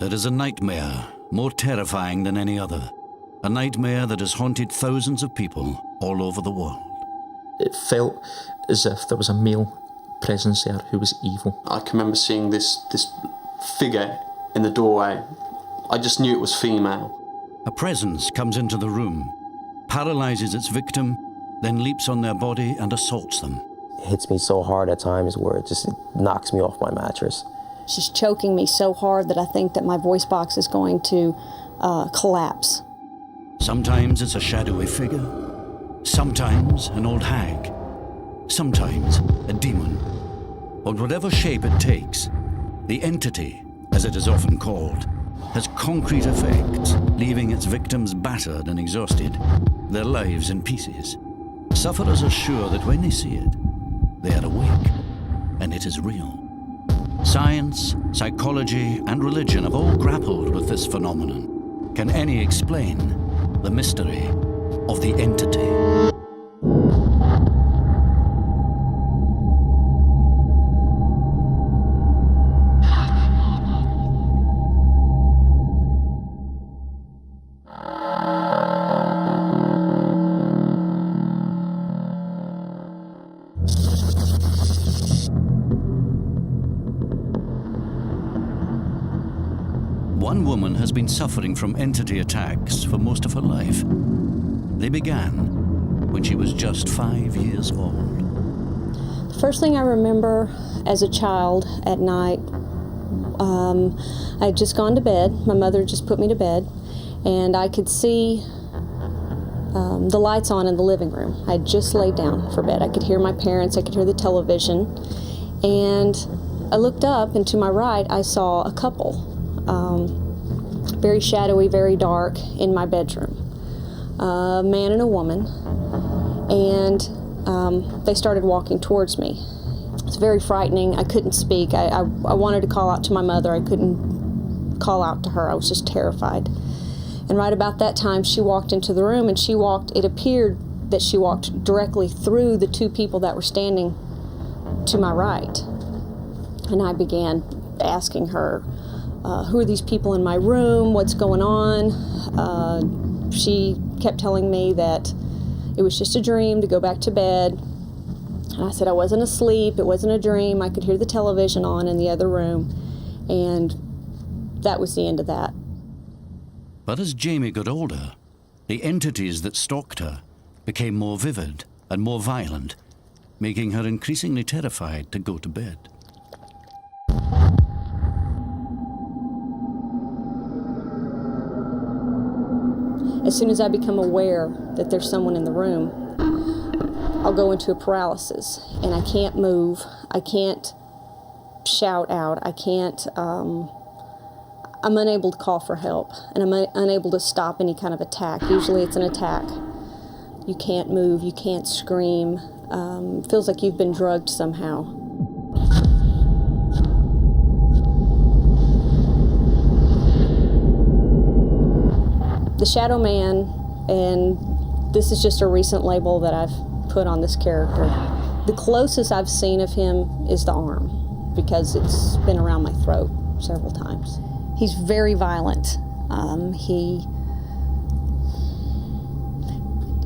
There is a nightmare more terrifying than any other. A nightmare that has haunted thousands of people all over the world. It felt as if there was a male presence there who was evil. I can remember seeing this figure in the doorway. I just knew it was female. A presence comes into the room, paralyzes its victim, then leaps on their body and assaults them. It hits me so hard at times where it knocks me off my mattress. She's choking me so hard that I think that my voice box is going to collapse. Sometimes it's a shadowy figure, sometimes an old hag, sometimes a demon. But whatever shape it takes, the entity, as it is often called, has concrete effects, leaving its victims battered and exhausted, their lives in pieces. Sufferers are sure that when they see it, they are awake, and it is real. Science, psychology, and religion have all grappled with this phenomenon. Can any explain the mystery of the entity? One woman has been suffering from entity attacks for most of her life. They began when she was just 5 years old. The first thing I remember as a child at night, I had just gone to bed. My mother just put me to bed, and I could see the lights on in the living room. I had just laid down for bed. I could hear my parents, I could hear the television, and I looked up, and to my right I saw a couple. Very shadowy, very dark, in my bedroom. A man and a woman, and they started walking towards me. It's very frightening. I couldn't speak. I wanted to call out to my mother. I couldn't call out to her. I was just terrified. And right about that time, she walked into the room, and it appeared that she walked directly through the two people that were standing to my right. And I began asking her, who are these people in my room? What's going on? She kept telling me that it was just a dream to go back to bed. And I said I wasn't asleep, it wasn't a dream. I could hear the television on in the other room. And that was the end of that. But as Jamie got older, the entities that stalked her became more vivid and more violent, making her increasingly terrified to go to bed. As soon as I become aware that there's someone in the room, I'll go into a paralysis, and I can't move, I can't shout out, I'm unable to call for help, and I'm unable to stop any kind of attack. Usually it's an attack. You can't move, you can't scream. It feels like you've been drugged somehow. The Shadow Man, and this is just a recent label that I've put on this character. The closest I've seen of him is the arm, because it's been around my throat several times. He's very violent. He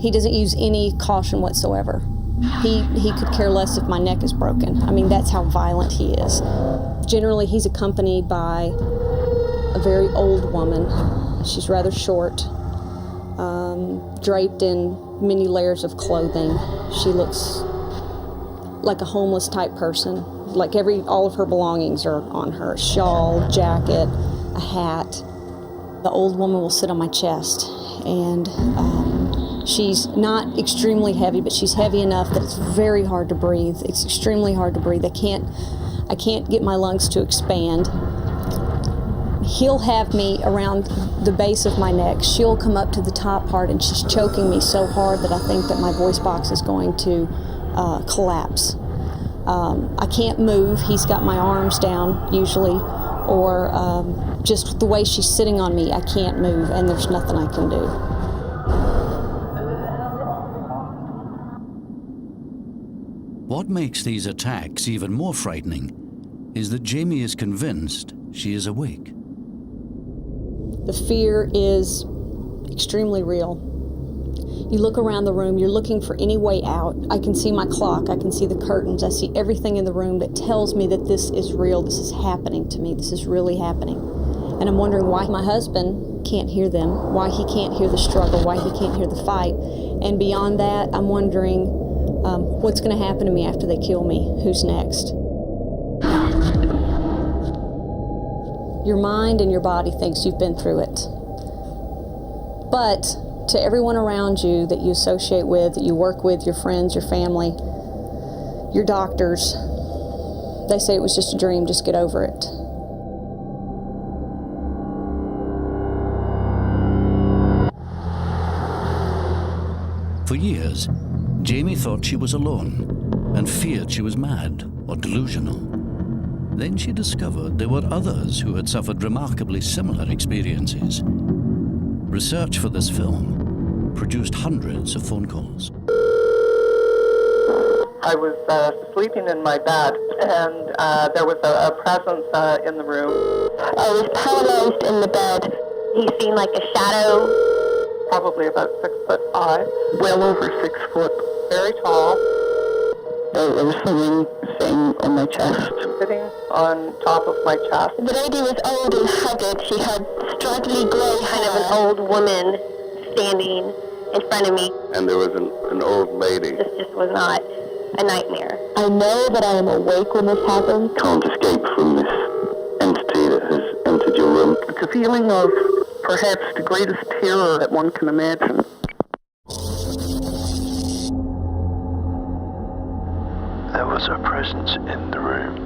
doesn't use any caution whatsoever. He could care less if my neck is broken. I mean, that's how violent he is. Generally, he's accompanied by a very old woman. She's rather short, draped in many layers of clothing. She looks like a homeless type person. Like all of her belongings are on her. A shawl, jacket, a hat. The old woman will sit on my chest, and she's not extremely heavy, but she's heavy enough that it's very hard to breathe. It's extremely hard to breathe. I can't get my lungs to expand. He'll have me around the base of my neck. She'll come up to the top part, and she's choking me so hard that I think that my voice box is going to collapse. I can't move. He's got my arms down usually, or just the way she's sitting on me, I can't move, and there's nothing I can do. What makes these attacks even more frightening is that Jamie is convinced she is awake. The fear is extremely real. You look around the room, you're looking for any way out. I can see my clock, I can see the curtains, I see everything in the room that tells me that this is real, this is happening to me, this is really happening. And I'm wondering why my husband can't hear them, why he can't hear the struggle, why he can't hear the fight. And beyond that, I'm wondering what's going to happen to me after they kill me, who's next. Your mind and your body thinks you've been through it. But to everyone around you that you associate with, that you work with, your friends, your family, your doctors, they say it was just a dream, just get over it. For years, Jamie thought she was alone and feared she was mad or delusional. Then she discovered there were others who had suffered remarkably similar experiences. Research for this film produced hundreds of phone calls. I was sleeping in my bed, and there was a presence in the room. I was paralyzed in the bed. He seemed like a shadow. Probably about 6'5", well over 6 foot, very tall. There was something sitting on my chest. Sitting on top of my chest. The lady was old and haggard. She had straggly grey hair. Kind of an old woman standing in front of me. And there was an old lady. This just was not a nightmare. I know that I am awake when this happens. Can't escape from this entity that has entered your room. It's a feeling of perhaps the greatest terror that one can imagine. There was a presence in the room.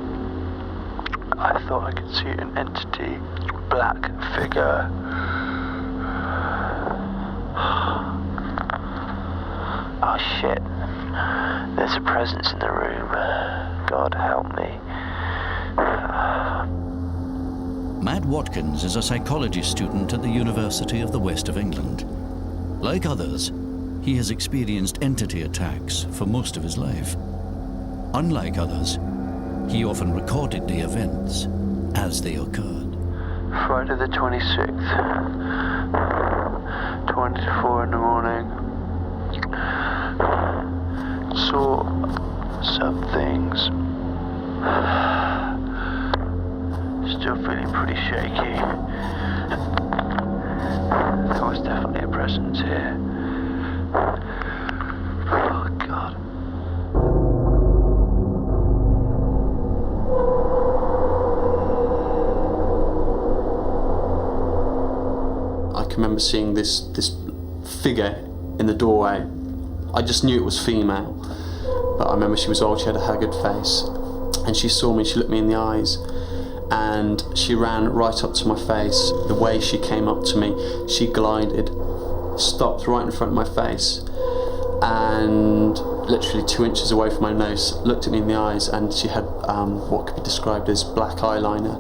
I thought I could see an entity, black figure. Oh shit. There's a presence in the room. God help me. Matt Watkins is a psychology student at the University of the West of England. Like others, he has experienced entity attacks for most of his life. Unlike others, he often recorded the events as they occurred. Friday the 26th, 20 to 4 in the morning. Saw some things. Still feeling pretty shaky. There was definitely a presence here. Oh God. I can remember seeing this figure in the doorway. I just knew it was female, but I remember she was old, she had a haggard face, and she saw me, she looked me in the eyes, and she ran right up to my face. The way she came up to me, she glided, stopped right in front of my face, and literally 2 inches away from my nose, looked at me in the eyes, and she had what could be described as black eyeliner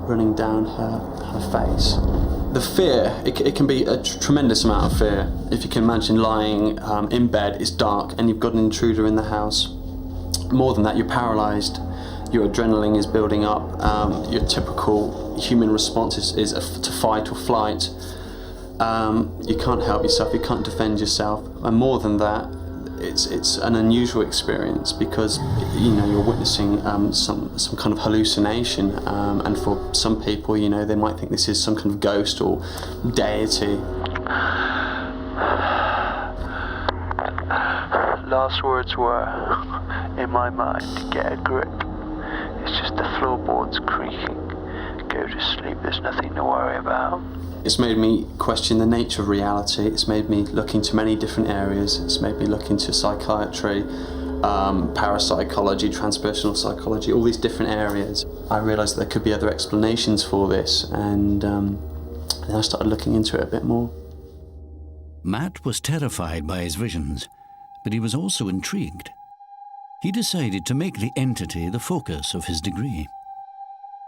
running down her face. The fear, it can be a tremendous amount of fear. If you can imagine lying in bed, it's dark, and you've got an intruder in the house. More than that, you're paralysed. Your adrenaline is building up. Your typical human response is to fight or flight. You can't help yourself, you can't defend yourself. And more than that, it's an unusual experience because you're witnessing some kind of hallucination, and for some people, they might think this is some kind of ghost or deity. Last words were, in my mind, get a grip. It's just the floorboards creaking. Go to sleep, there's nothing to worry about. It's made me question the nature of reality. It's made me look into many different areas. It's made me look into psychiatry, parapsychology, transpersonal psychology, all these different areas. I realised that there could be other explanations for this, and then I started looking into it a bit more. Matt was terrified by his visions, but he was also intrigued. He decided to make the entity the focus of his degree.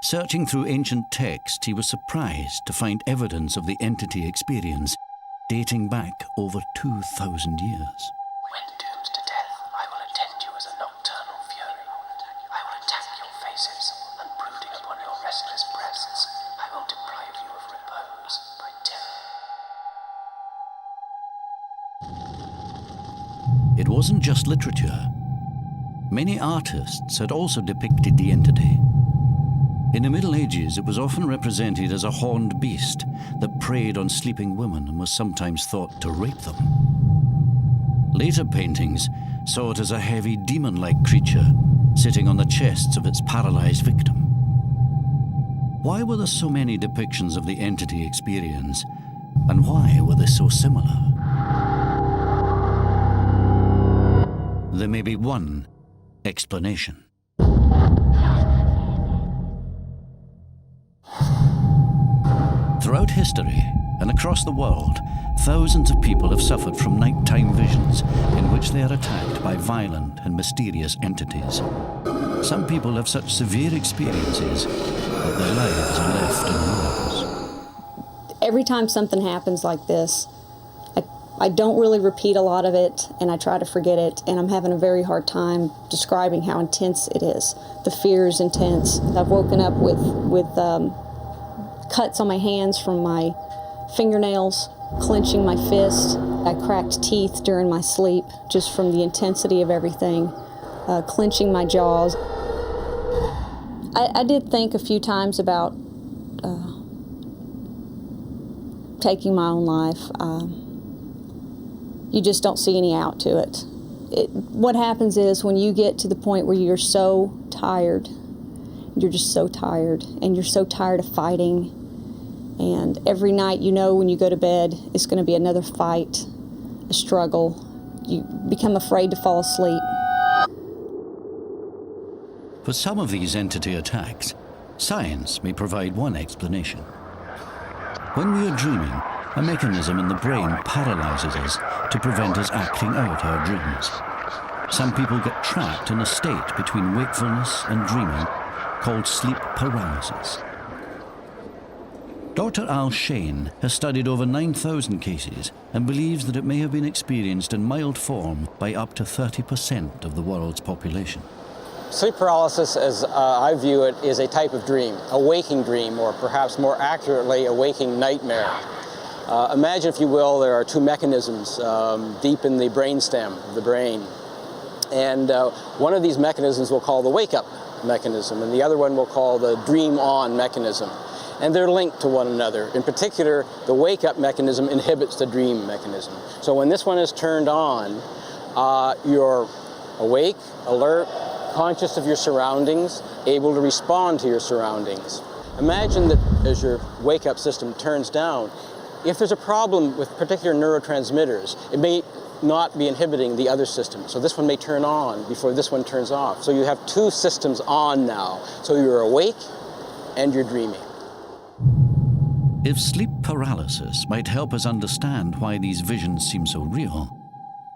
Searching through ancient texts, he was surprised to find evidence of the entity experience dating back over 2,000 years. When doomed to death, I will attend you as a nocturnal fury. I will attack your faces, and brooding upon your restless breasts, I will deprive you of repose by it wasn't just literature. Many artists had also depicted the entity. In the Middle Ages, it was often represented as a horned beast that preyed on sleeping women and was sometimes thought to rape them. Later paintings saw it as a heavy demon-like creature sitting on the chests of its paralyzed victim. Why were there so many depictions of the entity experience, and why were they so similar? There may be one explanation. Throughout history and across the world, thousands of people have suffered from nighttime visions in which they are attacked by violent and mysterious entities. Some people have such severe experiences that their lives are left in ruins. Every time something happens like this, I don't really repeat a lot of it, and I try to forget it, and I'm having a very hard time describing how intense it is. The fear is intense. I've woken up with cuts on my hands from my fingernails, clenching my fist. I cracked teeth during my sleep just from the intensity of everything, clenching my jaws. I did think a few times about taking my own life. You just don't see any out to it. What happens is when you get to the point where you're so tired, you're just so tired, and you're so tired of fighting, and every night you know when you go to bed it's going to be another fight, a struggle. You become afraid to fall asleep. For some of these entity attacks, science may provide one explanation. When we are dreaming, a mechanism in the brain paralyzes us to prevent us acting out our dreams. Some people get trapped in a state between wakefulness and dreaming called sleep paralysis. Dr. Al Shane has studied over 9,000 cases and believes that it may have been experienced in mild form by up to 30% of the world's population. Sleep paralysis, as I view it, is a type of dream, a waking dream, or perhaps more accurately, a waking nightmare. Imagine, if you will, there are two mechanisms deep in the brainstem of the brain. And one of these mechanisms we'll call the wake-up mechanism, and the other one we'll call the dream-on mechanism. And they're linked to one another. In particular, the wake-up mechanism inhibits the dream mechanism. So when this one is turned on, you're awake, alert, conscious of your surroundings, able to respond to your surroundings. Imagine that as your wake-up system turns down, if there's a problem with particular neurotransmitters, it may not be inhibiting the other system. So this one may turn on before this one turns off. So you have two systems on now. So you're awake and you're dreaming. If sleep paralysis might help us understand why these visions seem so real,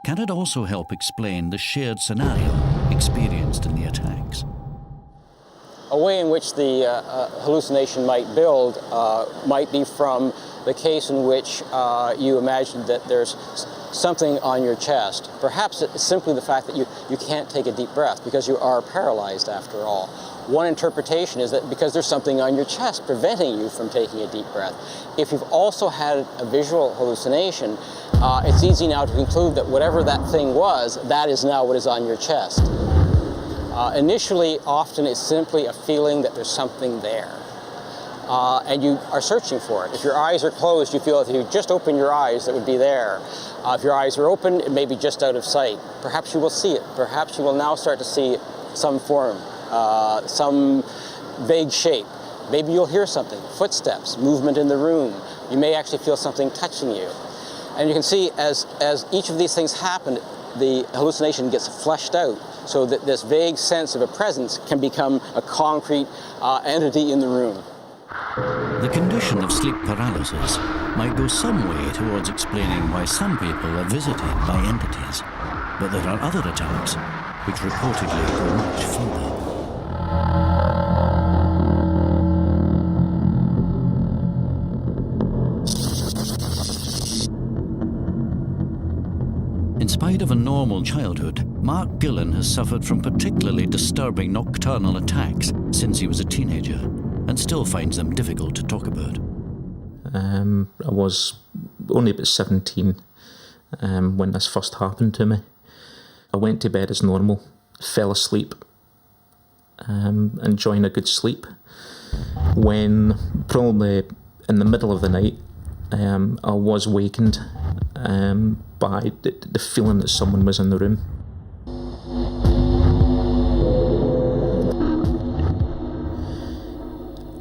can it also help explain the shared scenario experienced in the attacks? A way in which the hallucination might build might be from the case in which you imagine that there's something on your chest. Perhaps it's simply the fact that you can't take a deep breath because you are paralyzed after all. One interpretation is that because there's something on your chest preventing you from taking a deep breath. If you've also had a visual hallucination, it's easy now to conclude that whatever that thing was, that is now what is on your chest. Initially, often it's simply a feeling that there's something there. And you are searching for it. If your eyes are closed, you feel that if you just open your eyes, it would be there. If your eyes are open, it may be just out of sight. Perhaps you will see it. Perhaps you will now start to see some form, some vague shape. Maybe you'll hear something, footsteps, movement in the room. You may actually feel something touching you. And you can see as each of these things happen, the hallucination gets fleshed out so that this vague sense of a presence can become a concrete entity in the room. The condition of sleep paralysis might go some way towards explaining why some people are visited by entities, but there are other attacks which reportedly go much further. In spite of a normal childhood, Mark Gillen has suffered from particularly disturbing nocturnal attacks since he was a teenager, and still finds them difficult to talk about. I was only about 17 when this first happened to me. I went to bed as normal, fell asleep, enjoying a good sleep, when probably in the middle of the night I was wakened by the feeling that someone was in the room.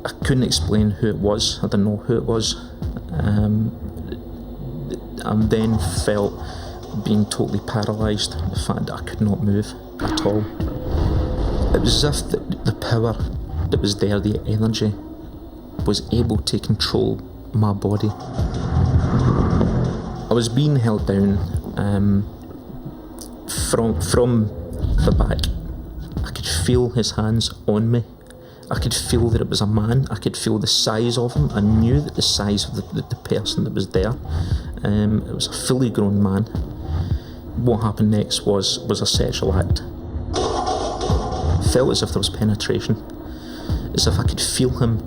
I couldn't explain who it was. I didn't know who it was. I then felt being totally paralysed, the fact that I could not move at all. It was as if the power that was there, the energy, was able to control my body. I was being held down from the back. I could feel his hands on me. I could feel that it was a man. I could feel the size of him. I knew that the size of the person that was there. It was a fully grown man. What happened next was a sexual act. It felt as if there was penetration, as if I could feel him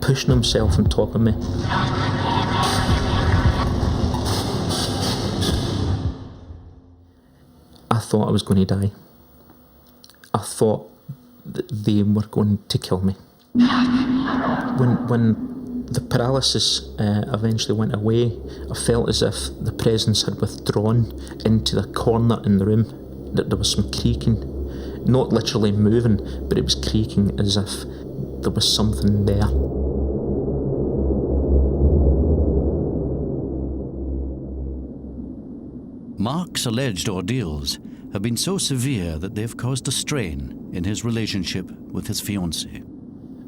pushing himself on top of me. I thought I was going to die. I thought that they were going to kill me. When the paralysis eventually went away, I felt as if the presence had withdrawn into the corner in the room, that there was some creaking, not literally moving, but it was creaking as if there was something there. Mark's alleged ordeals have been so severe that they've caused a strain in his relationship with his fiancée.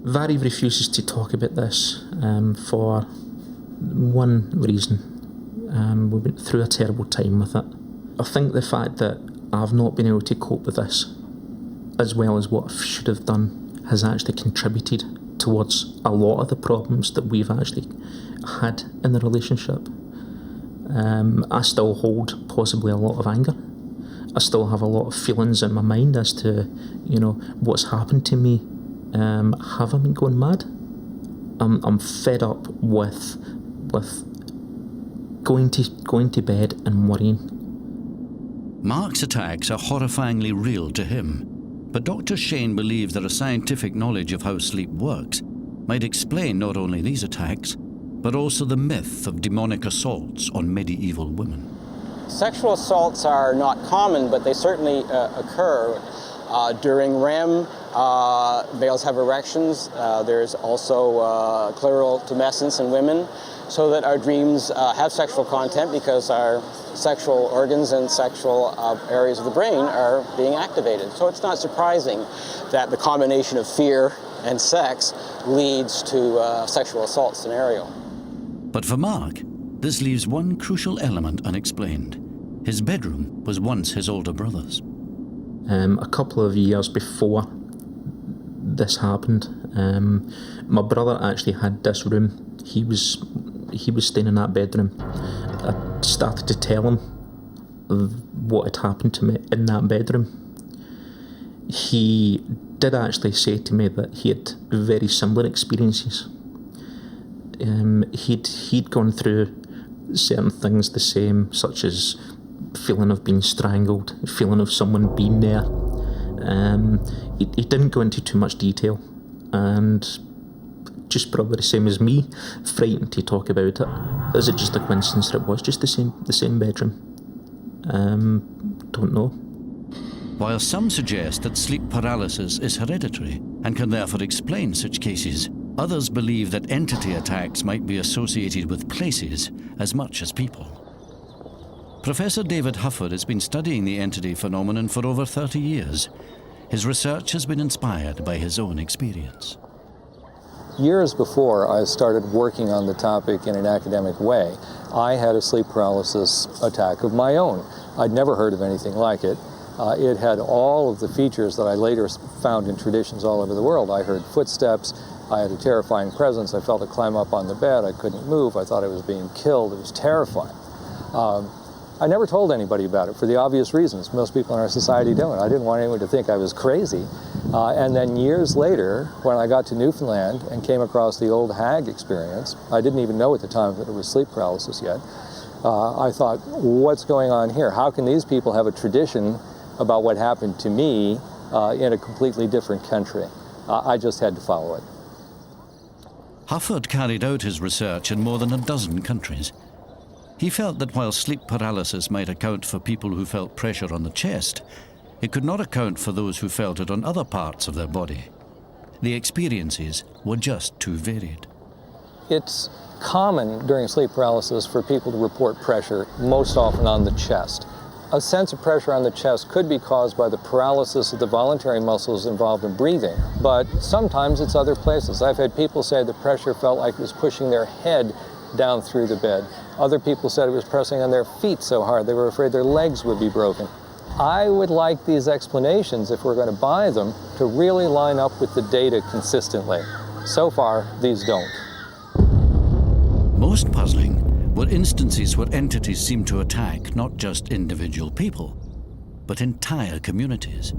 Vary refuses to talk about this for one reason. We went through a terrible time with it. I think the fact that I've not been able to cope with this as well as what I should have done has actually contributed towards a lot of the problems that we've actually had in the relationship. I still hold possibly a lot of anger. I still have a lot of feelings in my mind as to, what's happened to me. Have I been going mad? I'm fed up with going to bed and worrying. Mark's attacks are horrifyingly real to him, but Dr. Shane believes that a scientific knowledge of how sleep works might explain not only these attacks, but also the myth of demonic assaults on medieval women. Sexual assaults are not common, but they certainly occur. During REM, males have erections. There's also clitoral tumescence in women, so that our dreams have sexual content because our sexual organs and sexual areas of the brain are being activated. So it's not surprising that the combination of fear and sex leads to a sexual assault scenario. But for Mark, this leaves one crucial element unexplained. His bedroom was once his older brother's. A couple of years before this happened, my brother actually had this room. He was staying in that bedroom. I started to tell him what had happened to me in that bedroom. He did actually say to me that he had very similar experiences. He'd gone through certain things the same, such as feeling of being strangled, feeling of someone being there. He didn't go into too much detail, and just probably the same as me, frightened to talk about it. Is it just a coincidence that it was just the same bedroom? Don't know. While some suggest that sleep paralysis is hereditary and can therefore explain such cases, others believe that entity attacks might be associated with places as much as people. Professor David Hufford has been studying the entity phenomenon for over 30 years. His research has been inspired by his own experience. Years before I started working on the topic in an academic way, I had a sleep paralysis attack of my own. I'd never heard of anything like it. It had all of the features that I later found in traditions all over the world. I heard footsteps. I had a terrifying presence. I felt it climb up on the bed. I couldn't move. I thought I was being killed. It was terrifying. I never told anybody about it for the obvious reasons. Most people in our society don't. I didn't want anyone to think I was crazy. And then years later, when I got to Newfoundland and came across the old hag experience, I didn't even know at the time that it was sleep paralysis yet. I thought, what's going on here? How can these people have a tradition about what happened to me in a completely different country? I just had to follow it. Hufford carried out his research in more than a dozen countries. He felt that while sleep paralysis might account for people who felt pressure on the chest, it could not account for those who felt it on other parts of their body. The experiences were just too varied. It's common during sleep paralysis for people to report pressure, most often on the chest. A sense of pressure on the chest could be caused by the paralysis of the voluntary muscles involved in breathing, but sometimes it's other places. I've had people say the pressure felt like it was pushing their head down through the bed. Other people said it was pressing on their feet so hard they were afraid their legs would be broken. I would like these explanations, if we're going to buy them, to really line up with the data consistently. So far, these don't. Most puzzling were instances where entities seemed to attack not just individual people, but entire communities.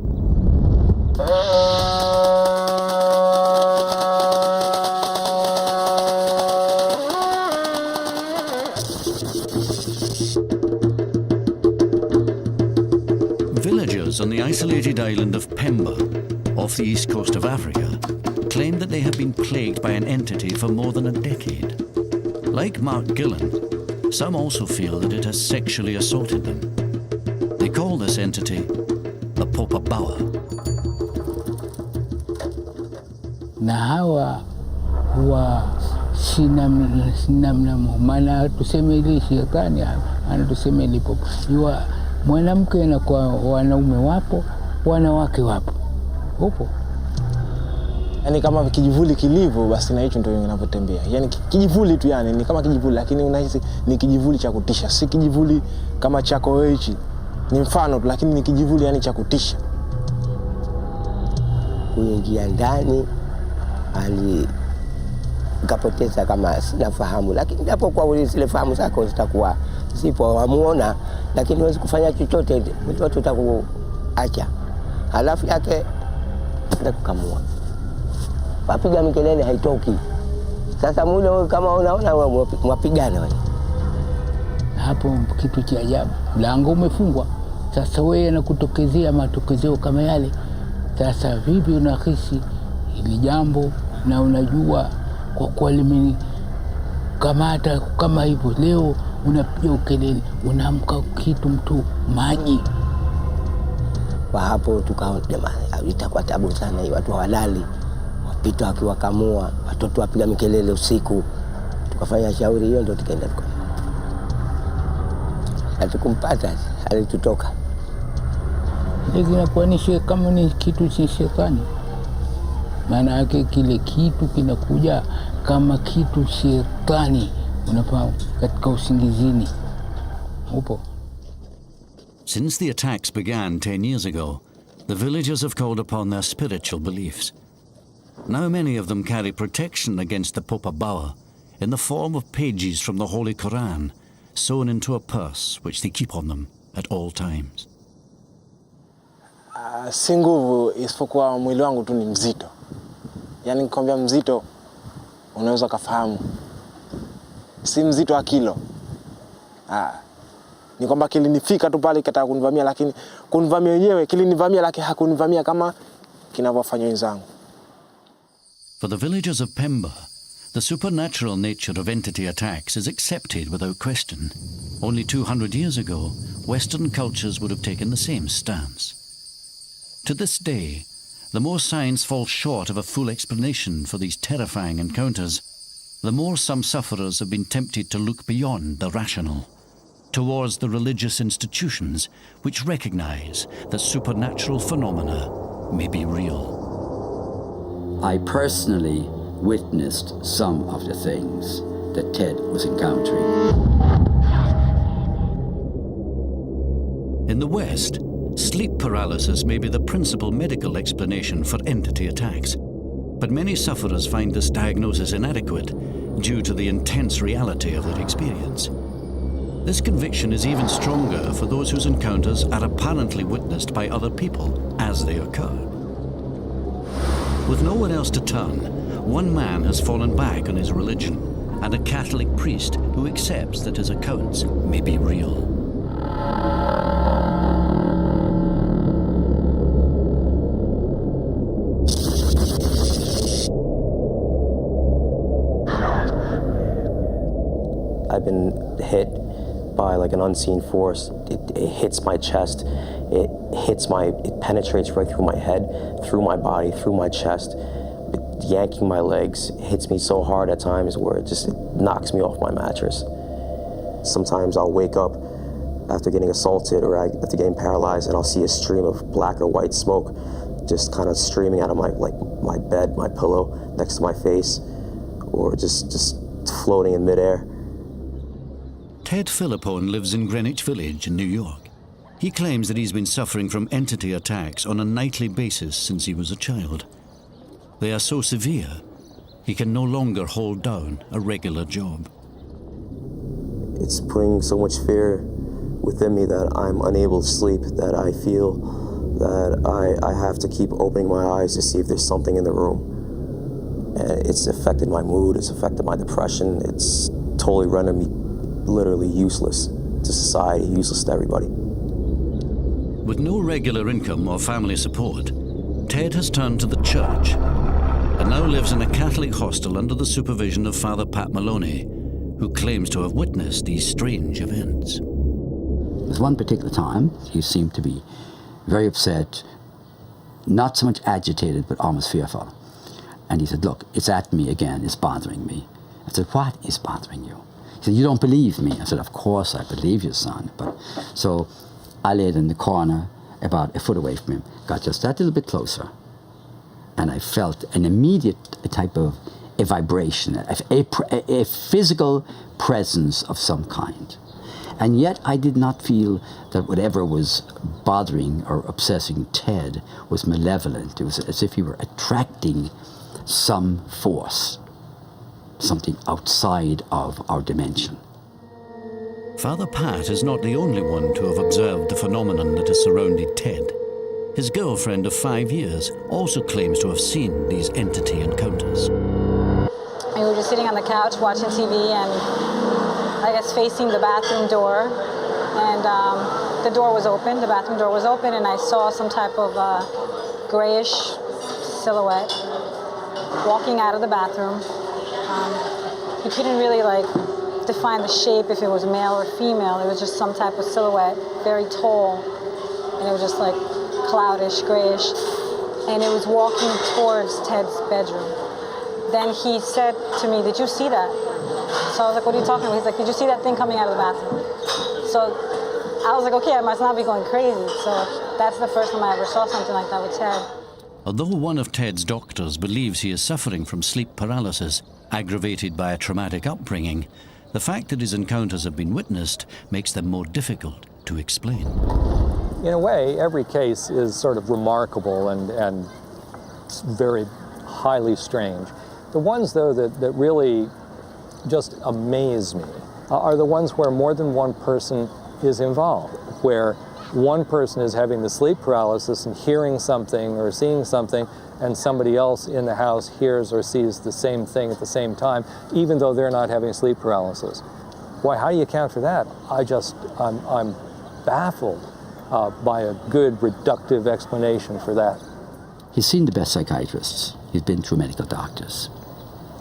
Villagers on the isolated island of Pemba, off the east coast of Africa, claimed that they had been plagued by an entity for more than a decade. Like Mark Gillen, some also feel that it has sexually assaulted them. They call this entity the Popa Bawa. Na hawa huwa sinamna maana tuseme ile shetani anatuseme ile popa. Yua mwanamke na kwa wanaume wapo, wanawake wapo. Upo. Yani kama kijivuli kilivyo basi na hicho ndio ninapotembea. Yani kijivuli tu, yani ni kama kijivuli, lakini unahisi ni kijivuli cha kutisha. Si kijivuli kama chako wewe hichi. Ni mfano tu, lakini ni kijivuli yani cha kutisha. Kuingia ndani kapoteza kama sina fahamu, lakini ndipo kwa ule zile fahamu zako zitakuwa zipo, wamuona lakini huwezi kufanya chochote, mtoto utakuacha. Halafu yake ndakukamua. Wapiga mikelele haitoki. Sasa mule kama unaona mwapigana wale. Hapo kitu cha ajabu. Mlango umefungwa. Sasa wewe anakutokezea matokezeo kama yale. Sasa vipi unahisi hili jambo na unajua kwa kuwa limeni kamata kama hivyo leo unapiga ukelele, unaamka kitu mtu maji. Kwa hapo tukaona jamani itakuwa tabu sana hii, watu hawalali. Wapita wakiwakamua, watoto wapiga mikelele usiku. Tukafanya shauri hiyo ndio tukaenda tuka. Hatukumpata, alitutoka. Lakini inakuanisha kama ni kitu cha shetani. Maana yake kile kitu kinakuja kama kitu shetani, unafahamu, katika usingizini. Upo. Since the attacks began 10 years ago, the villagers have called upon their spiritual beliefs. Now many of them carry protection against the Popa Bawa in the form of pages from the Holy Quran sewn into a purse which they keep on them at all times. Si nguvu isipokuwa mwili wangu tu ni mzito. Yani nikwambia mzito unaweza kufahamu. Si mzito wa kilo. Ni kwamba kilinifika tu pale kitaka kunivamia, lakini kunivamia yenyewe kilinivamia, lakini hakunivamia kama kinavyofanya wenzangu. For the villagers of Pemba, the supernatural nature of entity attacks is accepted without question. Only 200 years ago, Western cultures would have taken the same stance. To this day, the more science falls short of a full explanation for these terrifying encounters, the more some sufferers have been tempted to look beyond the rational, towards the religious institutions which recognize that supernatural phenomena may be real. I personally witnessed some of the things that Ted was encountering. In the West, sleep paralysis may be the principal medical explanation for entity attacks, but many sufferers find this diagnosis inadequate due to the intense reality of their experience. This conviction is even stronger for those whose encounters are apparently witnessed by other people as they occur. With nowhere else to turn, one man has fallen back on his religion and a Catholic priest who accepts that his accounts may be real. I've been hit by like an unseen force. It hits my chest. It penetrates right through my head, through my body, through my chest, yanking my legs. It hits me so hard at times where it knocks me off my mattress. Sometimes I'll wake up after getting assaulted or after getting paralyzed, and I'll see a stream of black or white smoke just kind of streaming out of my bed, my pillow next to my face, or just floating in midair. Ted Philippone lives in Greenwich Village in New York. He claims that he's been suffering from entity attacks on a nightly basis since he was a child. They are so severe, he can no longer hold down a regular job. It's putting so much fear within me that I'm unable to sleep, that I feel that I have to keep opening my eyes to see if there's something in the room. And it's affected my mood, it's affected my depression, it's totally rendered me literally useless to society, useless to everybody. With no regular income or family support, Ted has turned to the church and now lives in a Catholic hostel under the supervision of Father Pat Maloney, who claims to have witnessed these strange events. There was one particular time he seemed to be very upset, not so much agitated, but almost fearful. And he said, "Look, it's at me again, it's bothering me." I said, "What is bothering you?" He said, "You don't believe me." I said, "Of course I believe you, son." So I laid in the corner about a foot away from him, got just that little bit closer, and I felt an immediate type of a vibration, a physical presence of some kind. And yet I did not feel that whatever was bothering or obsessing Ted was malevolent. It was as if he were attracting some force, something outside of our dimension. Father Pat is not the only one to have observed the phenomenon that has surrounded Ted. His girlfriend of 5 years also claims to have seen these entity encounters. We were just sitting on the couch watching TV and I guess facing the bathroom door, and the door was open, the bathroom door was open, and I saw some type of grayish silhouette walking out of the bathroom. You couldn't really define the shape if it was male or female. It was just some type of silhouette, very tall, and it was just cloudish, grayish, and it was walking towards Ted's bedroom. Then he said to me, "Did you see that?" So I was like, "What are you talking about?" He's like, "Did you see that thing coming out of the bathroom?" So I was like, "Okay, I must not be going crazy." So that's the first time I ever saw something like that with Ted. Although one of Ted's doctors believes he is suffering from sleep paralysis, aggravated by a traumatic upbringing, the fact that his encounters have been witnessed makes them more difficult to explain. In a way, every case is sort of remarkable and very highly strange. The ones, though, that really just amaze me are the ones where more than one person is involved, where one person is having the sleep paralysis and hearing something or seeing something, and somebody else in the house hears or sees the same thing at the same time, even though they're not having sleep paralysis. Why, how do you account for that? I'm baffled by a good reductive explanation for that. He's seen the best psychiatrists. He's been through medical doctors.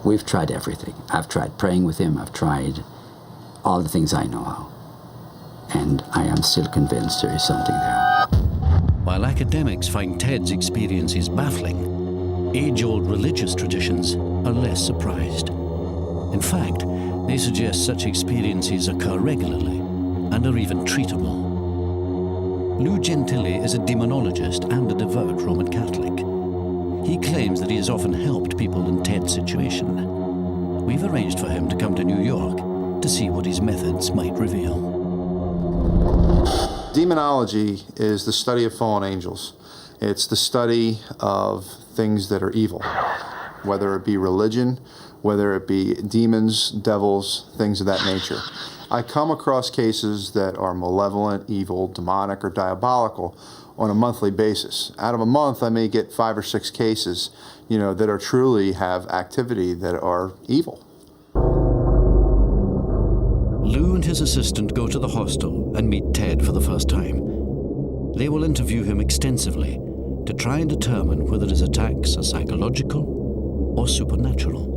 We've tried everything. I've tried praying with him. I've tried all the things I know how. And I am still convinced there is something there. While academics find Ted's experiences baffling, age-old religious traditions are less surprised. In fact, they suggest such experiences occur regularly and are even treatable. Lou Gentili is a demonologist and a devout Roman Catholic. He claims that he has often helped people in Ted's situation. We've arranged for him to come to New York to see what his methods might reveal. Demonology is the study of fallen angels. It's the study of things that are evil, whether it be religion, whether it be demons, devils, things of that nature. I come across cases that are malevolent, evil, demonic, or diabolical on a monthly basis. Out of a month, I may get 5 or 6 cases, that are truly have activity that are evil. Lou and his assistant go to the hostel and meet Ted for the first time. They will interview him extensively to try and determine whether his attacks are psychological or supernatural.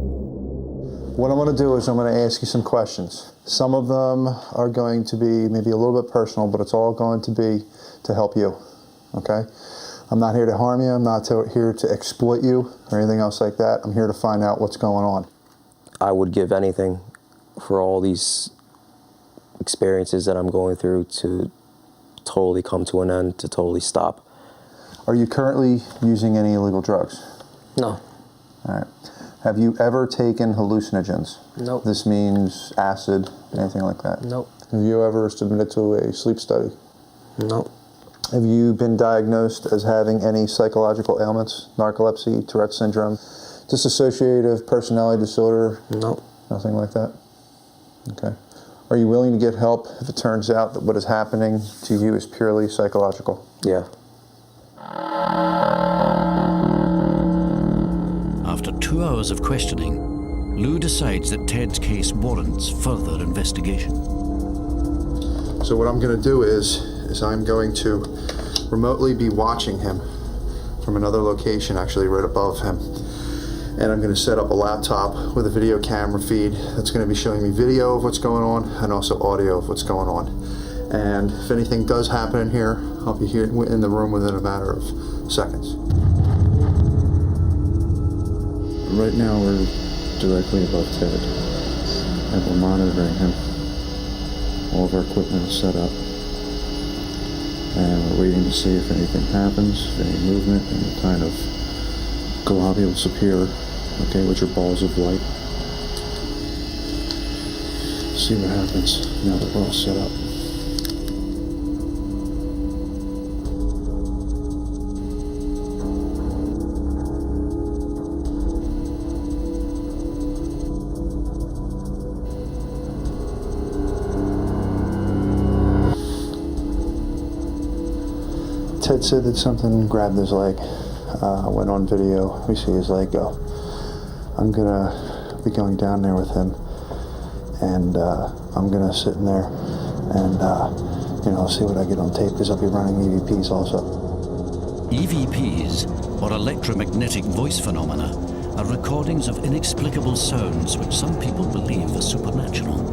What I'm going to do is I'm going to ask you some questions. Some of them are going to be maybe a little bit personal, but it's all going to be to help you, okay? I'm not here to harm you. I'm not here to exploit you or anything else like that. I'm here to find out what's going on. I would give anything for all these experiences that I'm going through to totally come to an end, to totally stop. Are you currently using any illegal drugs? No. All right. Have you ever taken hallucinogens? Nope. This means acid, anything like that? Nope. Have you ever submitted to a sleep study? Nope. Have you been diagnosed as having any psychological ailments, narcolepsy, Tourette syndrome, dissociative personality disorder? Nope. Nothing like that? Okay. Are you willing to get help if it turns out that what is happening to you is purely psychological? Yeah. After 2 hours of questioning, Lou decides that Ted's case warrants further investigation. So what I'm going to do is I'm going to remotely be watching him from another location, actually right above him. And I'm going to set up a laptop with a video camera feed that's going to be showing me video of what's going on and also audio of what's going on. And if anything does happen in here, I'll be here in the room within a matter of seconds. Right now we're directly above Ted, and we're monitoring him. All of our equipment is set up, and we're waiting to see if anything happens, if any movement, any kind of globules appear, okay, which are balls of light. See what happens now that we're all set up. Ted said that something grabbed his leg, went on video, we see his leg go. I'm gonna be going down there with him, and I'm gonna sit in there and see what I get on tape, because I'll be running EVPs also. EVPs, or electromagnetic voice phenomena, are recordings of inexplicable sounds which some people believe are supernatural.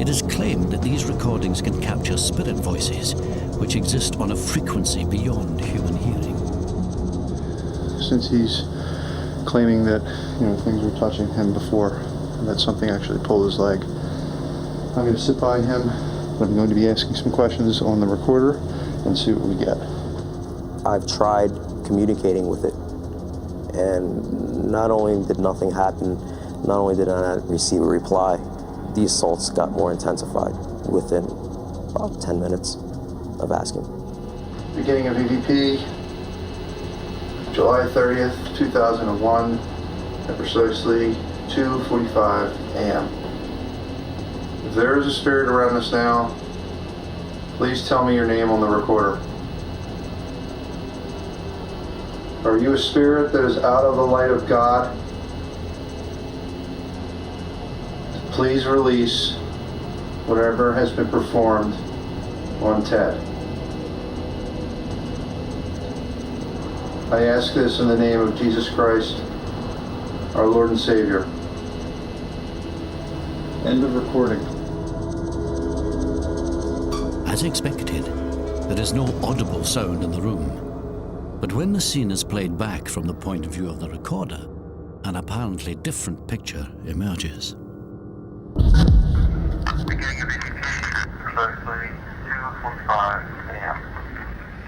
It is claimed that these recordings can capture spirit voices which exist on a frequency beyond human hearing. Since he's claiming that things were touching him before, and that something actually pulled his leg, I'm going to sit by him, but I'm going to be asking some questions on the recorder and see what we get. I've tried communicating with it, and not only did nothing happen, not only did I not receive a reply, the assaults got more intensified within about 10 minutes of asking. Beginning of EVP, July 30th, 2001, at precisely 2:45 a.m. If there is a spirit around us now, please tell me your name on the recorder. Are you a spirit that is out of the light of God? Please release whatever has been performed on Ted. I ask this in the name of Jesus Christ, our Lord and Savior. End of recording. As expected, there is no audible sound in the room. But when the scene is played back from the point of view of the recorder, an apparently different picture emerges.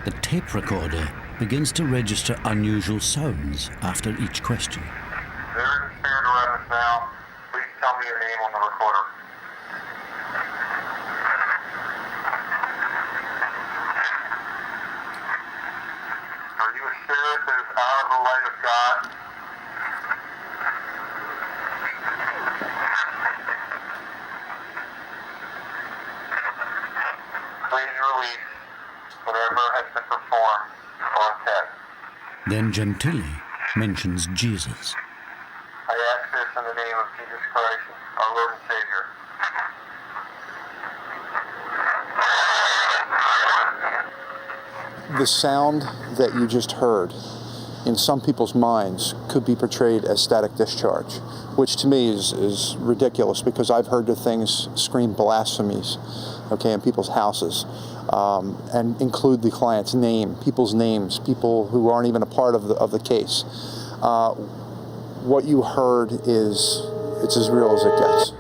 The tape recorder begins to register unusual sounds after each question. There is a spirit around us now. Please tell me your name on the recorder. Are you a spirit that is out of the light of God? Please release whatever has been performed on Ted. Then Gentili mentions Jesus. I ask this in the name of Jesus Christ, our Lord and Savior. The sound that you just heard in some people's minds could be portrayed as static discharge, which to me is ridiculous, because I've heard the things scream blasphemies, okay, in people's houses, and include the client's name, people's names, people who aren't even a part of the case. What you heard it's as real as it gets.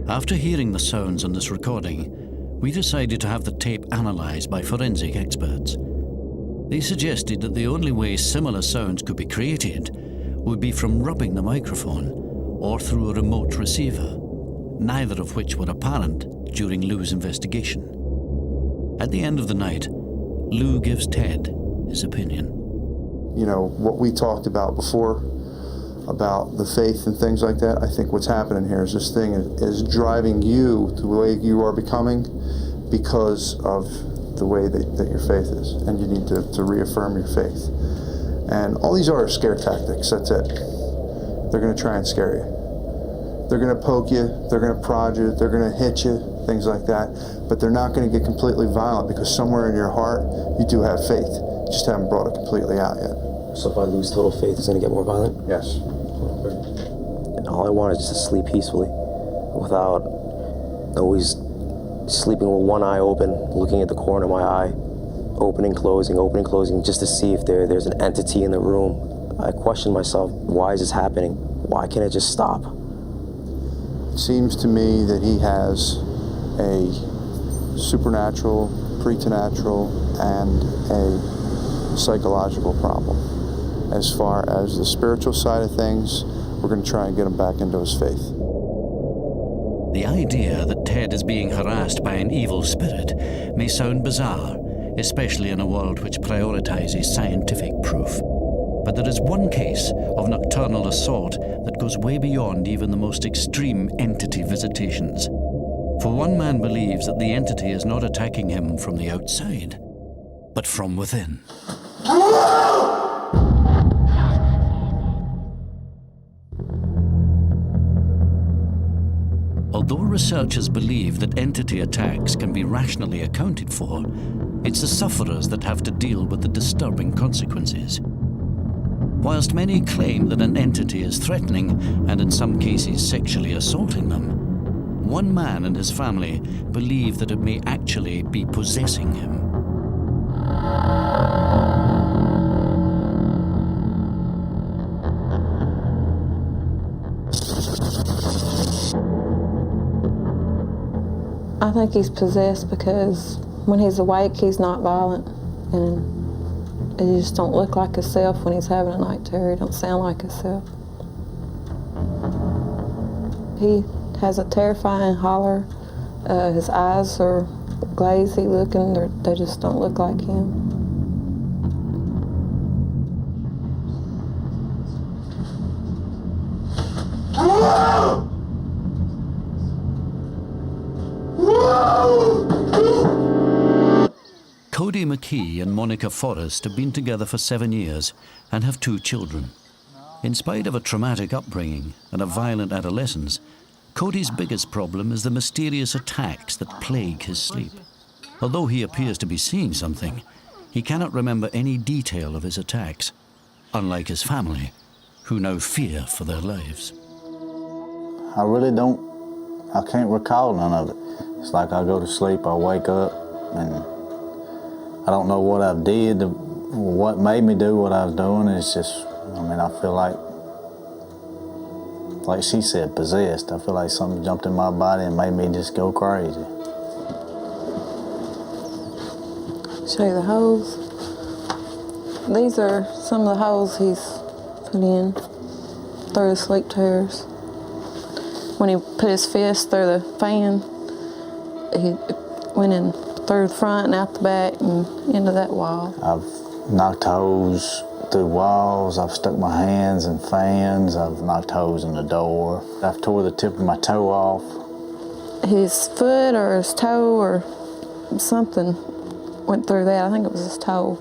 After hearing the sounds on this recording, we decided to have the tape analysed by forensic experts. They suggested that the only way similar sounds could be created would be from rubbing the microphone or through a remote receiver, neither of which were apparent during Lou's investigation. At the end of the night, Lou gives Ted his opinion. You know, what we talked about before, about the faith and things like that, I think what's happening here is this thing is driving you to the way you are becoming because of the way that your faith is, and you need to reaffirm your faith. And all these are scare tactics, that's it. They're going to try and scare you. They're going to poke you, they're going to prod you, they're going to hit you, things like that, but they're not going to get completely violent, because somewhere in your heart you do have faith. You just haven't brought it completely out yet. So if I lose total faith, it's going to get more violent? Yes. And all I want is just to sleep peacefully, without always sleeping with one eye open, looking at the corner of my eye, opening, closing, just to see if there's an entity in the room. I question myself, why is this happening? Why can't it just stop? It seems to me that he has a supernatural, preternatural, and a psychological problem. As far as the spiritual side of things, we're going to try and get him back into his faith. The idea that Ted is being harassed by an evil spirit may sound bizarre, especially in a world which prioritizes scientific proof. But there is one case of nocturnal assault that goes way beyond even the most extreme entity visitations. For one man believes that the entity is not attacking him from the outside, but from within. Although researchers believe that entity attacks can be rationally accounted for, it's the sufferers that have to deal with the disturbing consequences. Whilst many claim that an entity is threatening and in some cases sexually assaulting them, one man and his family believe that it may actually be possessing him. I think he's possessed because when he's awake, he's not violent, and he just don't look like himself when he's having a night terror. He don't sound like himself. He has a terrifying holler. His eyes are glazy looking. They just don't look like him. Cody McKee and Monica Forrest have been together for 7 years and have 2 children. In spite of a traumatic upbringing and a violent adolescence, Cody's biggest problem is the mysterious attacks that plague his sleep. Although he appears to be seeing something, he cannot remember any detail of his attacks, unlike his family, who now fear for their lives. I really I can't recall none of it. It's like I go to sleep, I wake up, and I don't know what I did, what made me do what I was doing. It's just, I feel like she said, possessed. I feel like something jumped in my body and made me just go crazy. Show you the holes. These are some of the holes he's put in through the sleep terrors. When he put his fist through the fan, he went in through the front and out the back and into that wall. I've knocked holes through walls, I've stuck my hands in fans, I've knocked holes in the door. I've tore the tip of my toe off. His foot or his toe or something went through that. I think it was his toe.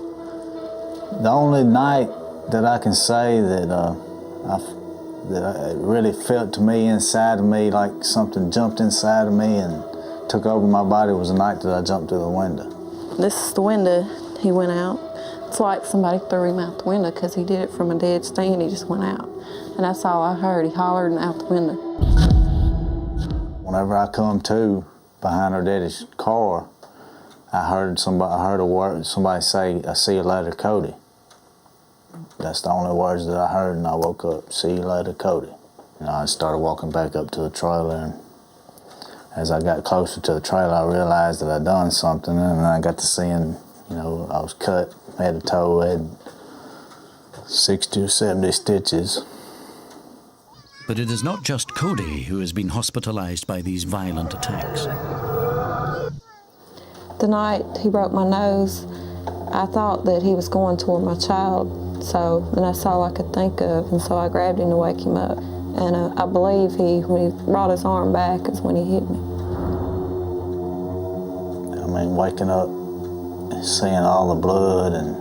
The only night that I can say that it really felt to me inside of me like something jumped inside of me and took over my body was the night that I jumped through the window. This is the window he went out. It's like somebody threw him out the window because he did it from a dead stand. He just went out. And that's all I heard. He hollered and out the window. Whenever I come to behind her daddy's car, I heard a word, somebody say, "I see you later, Cody." That's the only words that I heard, and I woke up, "See you later, Cody." And I started walking back up to the trailer, and as I got closer to the trailer, I realized that I'd done something, and I got to seeing, I was cut head to toe, had 60 or 70 stitches. But it is not just Cody who has been hospitalized by these violent attacks. The night he broke my nose, I thought that he was going toward my child, and that's all I could think of, and so I grabbed him to wake him up. And I believe when he brought his arm back is when he hit me. I mean, waking up and seeing all the blood and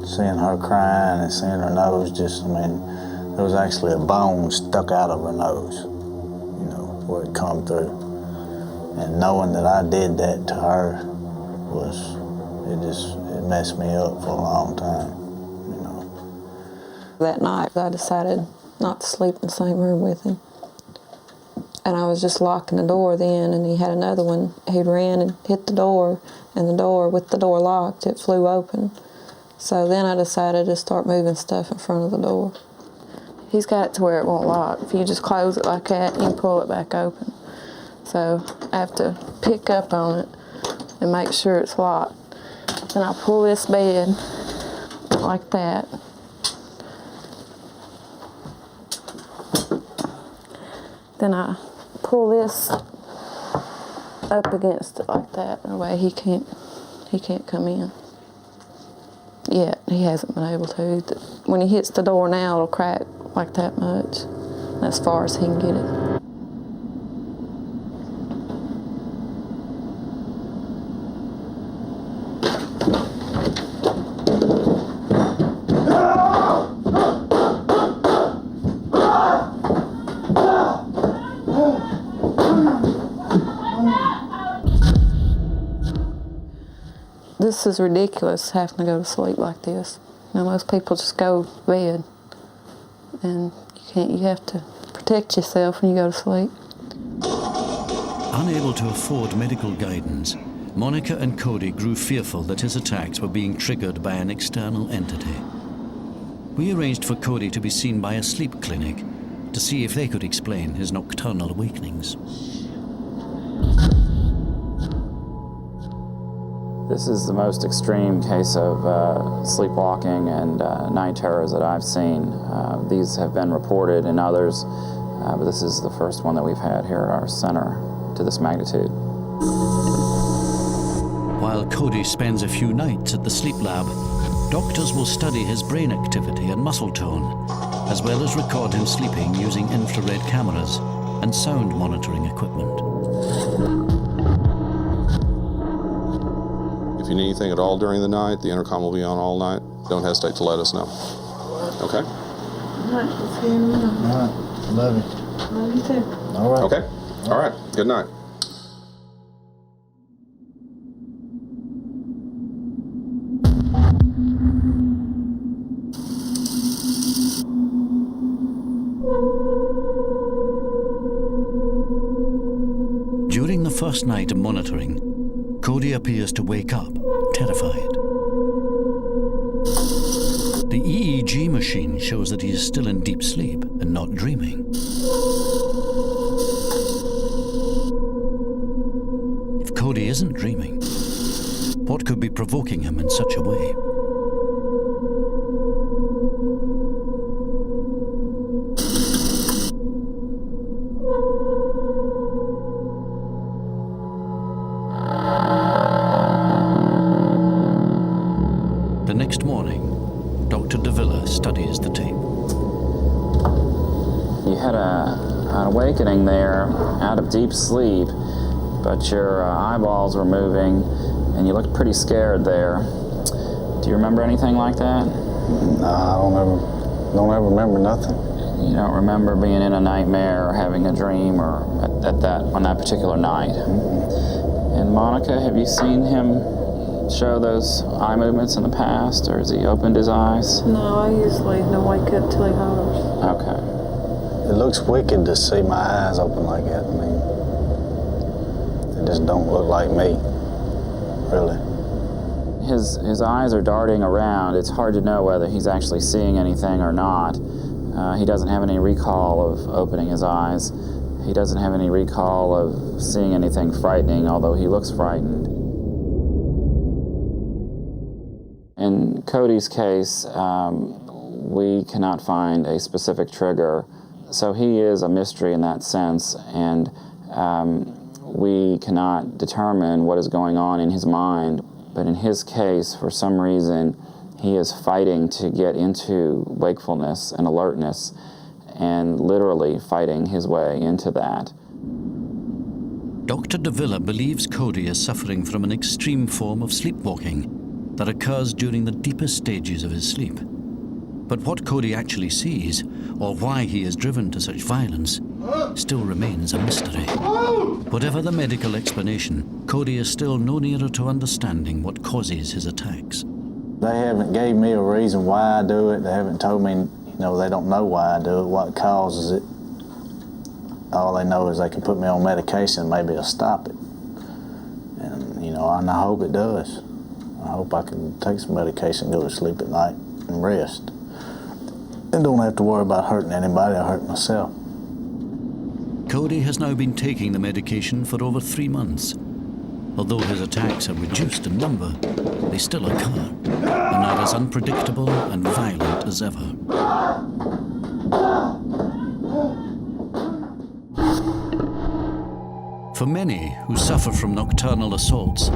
seeing her crying and seeing her nose there was actually a bone stuck out of her nose, where it come through. And knowing that I did that to her it messed me up for a long time, That night, I decided not to sleep in the same room with him. And I was just locking the door then, and he had another one. He ran and hit the door, and with the door locked, it flew open. So then I decided to start moving stuff in front of the door. He's got it to where it won't lock. If you just close it like that, you can pull it back open. So I have to pick up on it and make sure it's locked. Then I pull this bed like that. Then I pull this up against it like that. That way he can't come in. Yet he hasn't been able to. When he hits the door now, it'll crack like that much. That's as far as he can get it. This is ridiculous, having to go to sleep like this. Most people just go to bed, and you have to protect yourself when you go to sleep. Unable to afford medical guidance, Monica and Cody grew fearful that his attacks were being triggered by an external entity. We arranged for Cody to be seen by a sleep clinic to see if they could explain his nocturnal awakenings. This is the most extreme case of sleepwalking and night terrors that I've seen. These have been reported in others, but this is the first one that we've had here at our center to this magnitude. While Cody spends a few nights at the sleep lab, doctors will study his brain activity and muscle tone, as well as record him sleeping using infrared cameras and sound monitoring equipment. If you need anything at all during the night, the intercom will be on all night. Don't hesitate to let us know. Okay? All right, let's see you now. All right, love you. Love you too. All right. Okay. All right. Good night. During the first night of monitoring, Cody appears to wake up, terrified. The EEG machine shows that he is still in deep sleep and not dreaming. If Cody isn't dreaming, what could be provoking him in such a way? The next morning, Dr. Davila studies the tape. You had an awakening there out of deep sleep, but your eyeballs were moving and you looked pretty scared there. Do you remember anything like that? No, I don't ever remember nothing. You don't remember being in a nightmare or having a dream or on that particular night? Mm-hmm. And Monica, have you seen him show those eye movements in the past, or has he opened his eyes? No, I usually don't wake up till he hollers. Okay. It looks wicked to see my eyes open like that. I mean, it just don't look like me, really. His eyes are darting around. It's hard to know whether he's actually seeing anything or not. He doesn't have any recall of opening his eyes. He doesn't have any recall of seeing anything frightening, although he looks frightened. In Cody's case, we cannot find a specific trigger, so he is a mystery in that sense, and we cannot determine what is going on in his mind. But in his case, for some reason, he is fighting to get into wakefulness and alertness, and literally fighting his way into that. Dr. De Villa believes Cody is suffering from an extreme form of sleepwalking that occurs during the deepest stages of his sleep. But what Cody actually sees, or why he is driven to such violence, still remains a mystery. Whatever the medical explanation, Cody is still no nearer to understanding what causes his attacks. They haven't gave me a reason why I do it. They haven't told me, they don't know why I do it, what causes it. All they know is they can put me on medication and maybe it'll stop it. And, and I hope it does. I hope I can take some medication, go to sleep at night and rest. And don't have to worry about hurting anybody or hurting myself. Cody has now been taking the medication for over 3 months. Although his attacks are reduced in number, they still occur and are as unpredictable and violent as ever. For many who suffer from nocturnal assaults,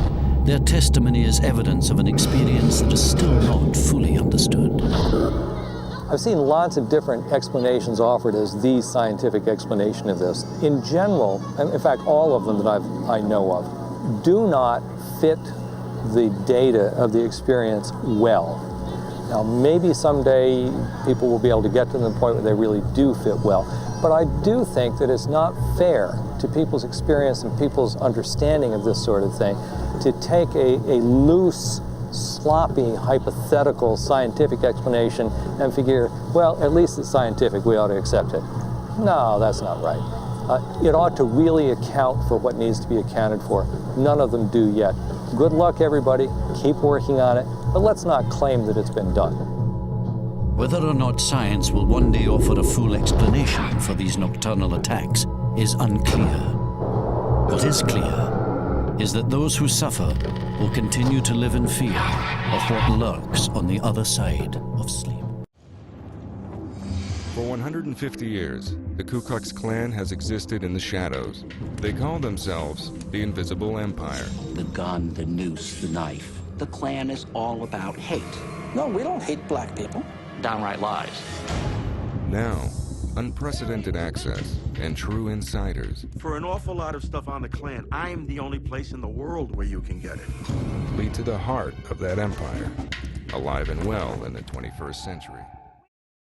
their testimony is evidence of an experience that is still not fully understood. I've seen lots of different explanations offered as the scientific explanation of this. In general, and in fact all of them that I know of, do not fit the data of the experience well. Now maybe someday people will be able to get to the point where they really do fit well, but I do think that it's not fair to people's experience and people's understanding of this sort of thing to take a loose, sloppy, hypothetical scientific explanation and figure, well, at least it's scientific, we ought to accept it. No, that's not right. It ought to really account for what needs to be accounted for. None of them do yet. Good luck, everybody. Keep working on it, but let's not claim that it's been done. Whether or not science will one day offer a full explanation for these nocturnal attacks is unclear. What is clear is that those who suffer will continue to live in fear of what lurks on the other side of sleep. For 150 years, the Ku Klux Klan has existed in the shadows. They call themselves the Invisible Empire. The gun, the noose, the knife. The Klan is all about hate. No, we don't hate black people. Downright lies. Now, unprecedented access and true insiders. For an awful lot of stuff on the Klan, I'm the only place in the world where you can get it. Lead to the heart of that empire, alive and well in the 21st century.